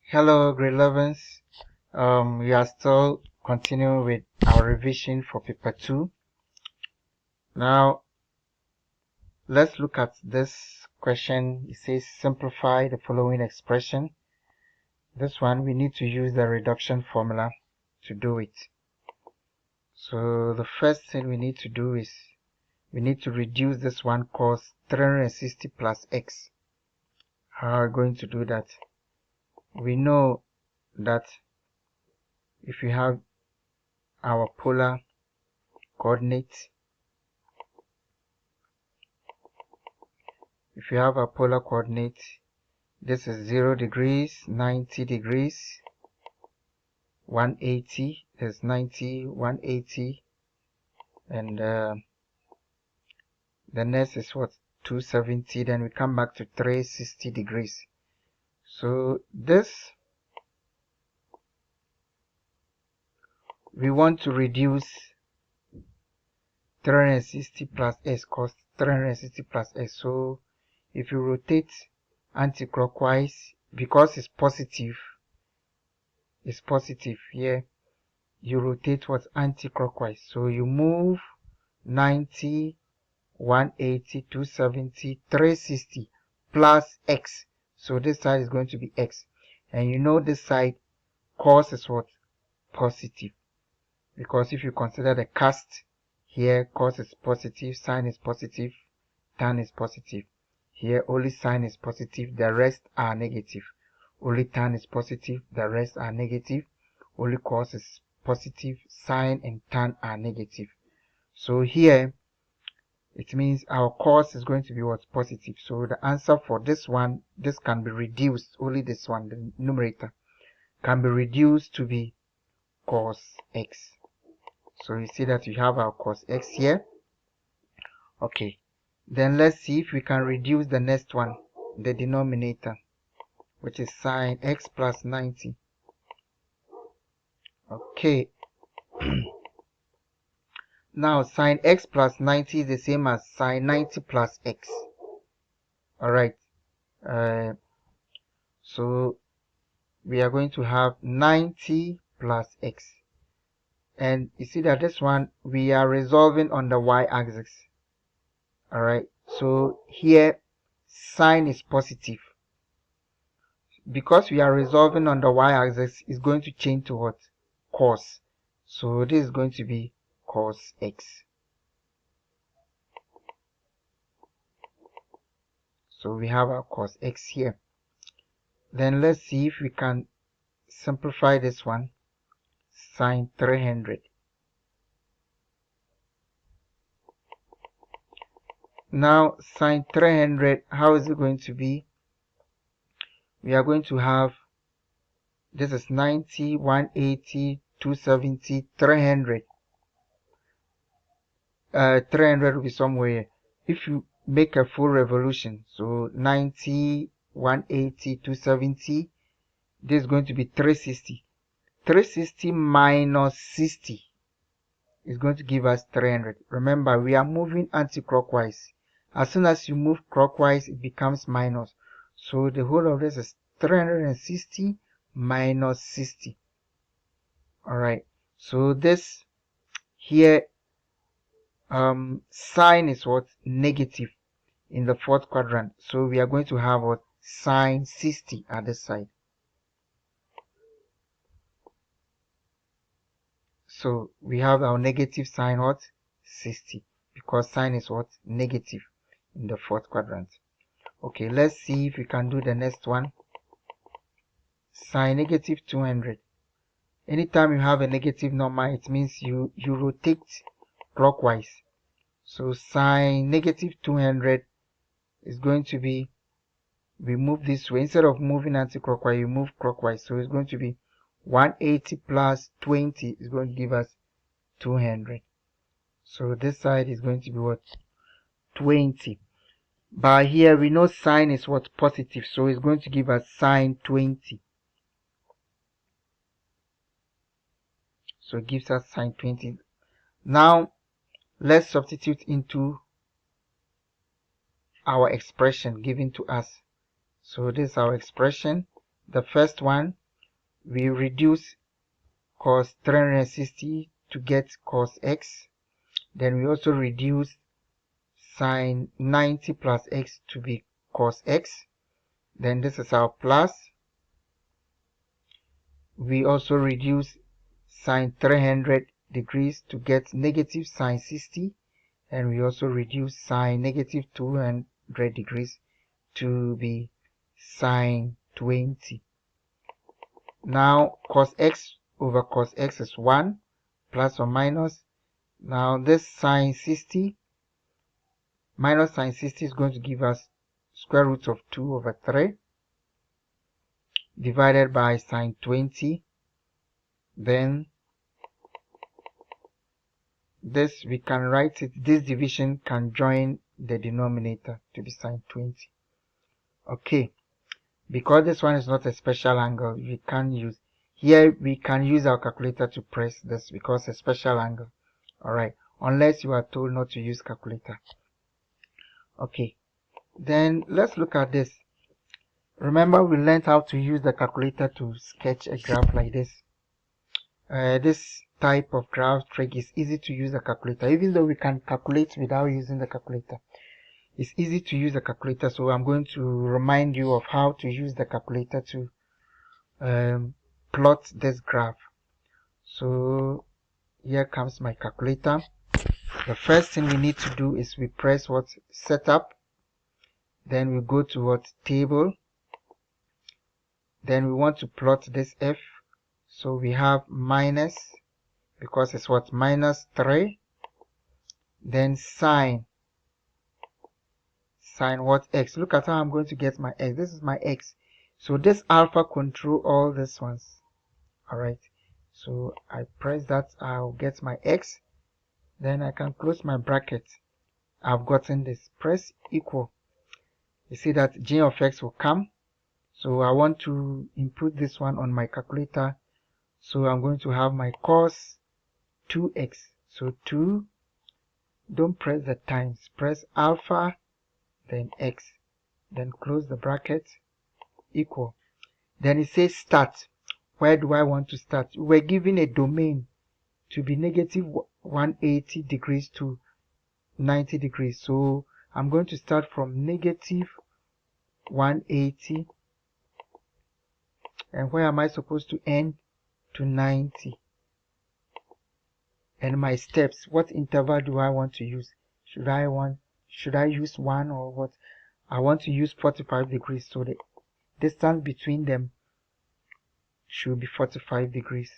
Hello, grade 11s. We are still continuing with our revision for paper 2. Now, let's look at this question. It says simplify the following expression. This one, we need to use the reduction formula to do it. So the first thing we need to do is we need to reduce this one cos 360 plus x. How are we going to do that? We know that if we have our polar coordinates, if you have a polar coordinate, this is 0 degrees, 90 degrees, 180, there's 90, 180, and the next is what, 270, then we come back to 360 degrees. So this, we want to reduce 360 plus s, cos 360 plus s. So if you rotate anti-clockwise, because it's positive here, you rotate what's anti-clockwise. So you move 90, 180, 270, 360 plus x. So this side is going to be x. And you know this side cos is what? Positive. Because if you consider the cast here, cos is positive, sine is positive, tan is positive. Here only sine is positive, the rest are negative. Only tan is positive, the rest are negative. Only cos is positive, sine and tan are negative. So here, it means our cos is going to be what's positive. So the answer for this one, this can be reduced, only this one, the numerator, can be reduced to be cos x. So you see that you have our cos x here. Okay, then let's see if we can reduce the next one, the denominator, which is sine x plus 90. Okay. Now sine x plus 90 is the same as sine 90 plus x. Alright. So we are going to have 90 plus x. And you see that this one, we are resolving on the y-axis. Alright. So here, sine is positive. Because we are resolving on the y-axis, it's going to change to what? Cos. So this is going to be cos x. So we have our cos x here. Then let's see if we can simplify this one. Sine 300. Now sine 300, how is it going to be? We are going to have, this is 90, 180, 270, 300. 300 will be somewhere. If you make a full revolution, so 90, 180, 270, this is going to be 360. 360 minus 60 is going to give us 300. Remember, we are moving anti-clockwise. As soon as you move clockwise, it becomes minus. So the whole of this is 360 minus 60. Alright, so this here, sine is what? Negative in the fourth quadrant. So we are going to have what? Sine 60 at this side. So we have our negative sine what? 60. Because sine is what? Negative in the fourth quadrant. Okay, let's see if we can do the next one. Sine negative 200. Anytime you have a negative number, it means you rotate clockwise. So sine negative 200 is going to be, we move this way. Instead of moving anti-clockwise, you move clockwise. So it's going to be 180 plus 20 is going to give us 200. So this side is going to be what? 20. But here we know sine is what? Positive. So it's going to give us sine 20. So it gives us sine 20. Now let's substitute into our expression given to us. So this is our expression. the first one, we reduce cos 360 to get cos x. Then we also reduce sine 90 plus x to be cos x. Then this is our plus. We also reduce sine 300 degrees to get negative sine 60. And we also reduce sine negative 200 degrees to be sine 20. Now cos x over cos x is 1, plus or minus. Now this sine 60 minus sine 60 is going to give us square root of 2 over 3 divided by sine 20. Then this, we can write it, this division can join the denominator to be sine 20. Okay, because this one is not a special angle, we can use, here we can use our calculator to press this because it's a special angle. Alright, unless you are told not to use calculator. Okay, then let's look at this. Remember, we learned how to use the calculator to sketch a graph like this. This type of graph trick is easy to use a calculator, even though we can calculate without using the calculator. It's easy to use a calculator, so I'm going to remind you of how to use the calculator to plot this graph. So here comes my calculator. The first thing we need to do is we press what setup, then we go to what table, then we want to plot this f. So we have minus, because it's what, minus 3, then sine what, x. Look at how I'm going to get my x. This is my x. So this alpha control all these ones. Alright, so I press that, I'll get my x. Then I can close my bracket. I've gotten this. Press equal. You see that g of x will come. So I want to input this one on my calculator. So I'm going to have my cos 2x. So 2, don't press the times, press alpha, then x, then close the bracket, equal. Then it says start. Where do I want to start? We're given a domain to be negative 180 degrees to 90 degrees. So I'm going to start from negative 180. And where am I supposed to end? To 90. And my steps, what interval do I want to use? Should I use 1 or what? I want to use 45 degrees, so the distance between them should be 45 degrees.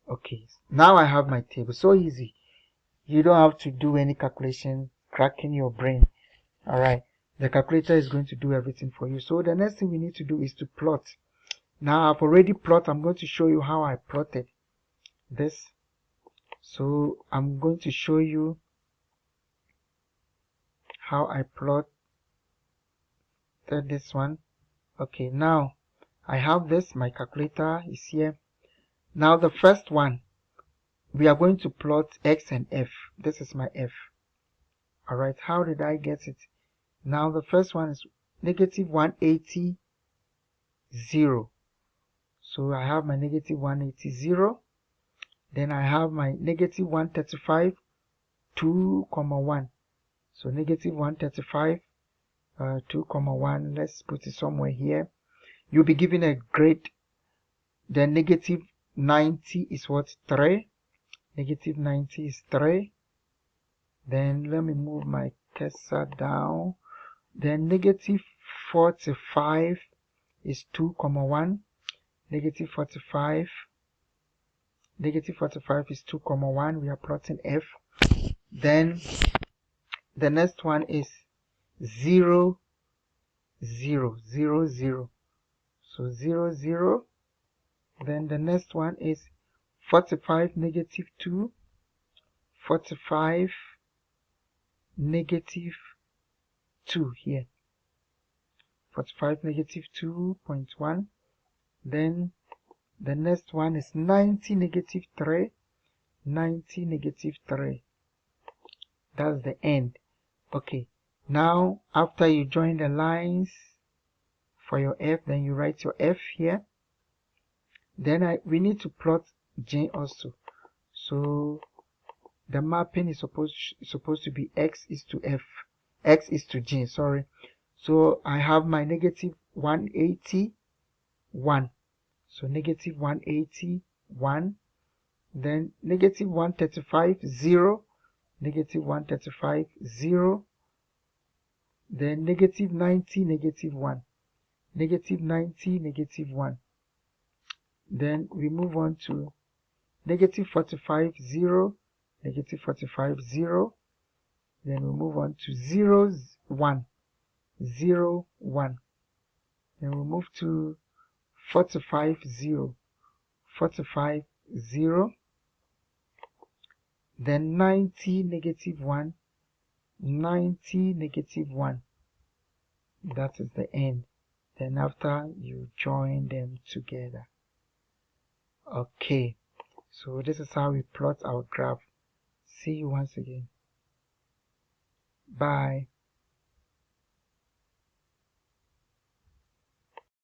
Okay, now I have my table. So easy. You don't have to do any calculation, cracking your brain. Alright, the calculator is going to do everything for you. So the next thing we need to do is to plot. Now I've already plotted. I'm going to show you how I plotted this. So I'm going to show you how I plotted this one. Okay, now I have this, my calculator is here. Now the first one, we are going to plot x and f. This is my f. Alright, how did I get it? Now the first one is negative 180, 0. So I have my negative 180, 0. Then I have my negative 135, 2, 1. So negative 135, 2, 1. Let's put it somewhere here. You'll be given a grade. Then negative 90 is what? 3. Negative 90 is 3. Then let me move my cursor down. Then negative 45 is 2, 1. Negative 45. Negative 45 is 2, 1. We are plotting f. Then the next one is 0, 0, 0, 0. So 0, 0. Then the next one is 45, negative 2. 45, negative 2 here. 45, negative 2.1. Then the next one is 90, negative 3. 90, negative 3. That's the end. Okay. Now, after you join the lines for your f, then you write your f here. Then we need to plot J also. So the mapping is supposed to be x is to f, x is to J, sorry. So I have my negative 181. So negative 181, then negative 135, 0, negative 135, 0, then negative 90, negative 1, negative 90, negative 1. Then we move on to negative 45, 0, negative 45, 0. Then we move on to 0, 1, 0, 1. Then we move to 45, 0, 45, 0. Then 90, negative 1, 90, negative 1. That is the end. Then after you join them together. Okay, so this is how we plot our graph. See you once again. Bye.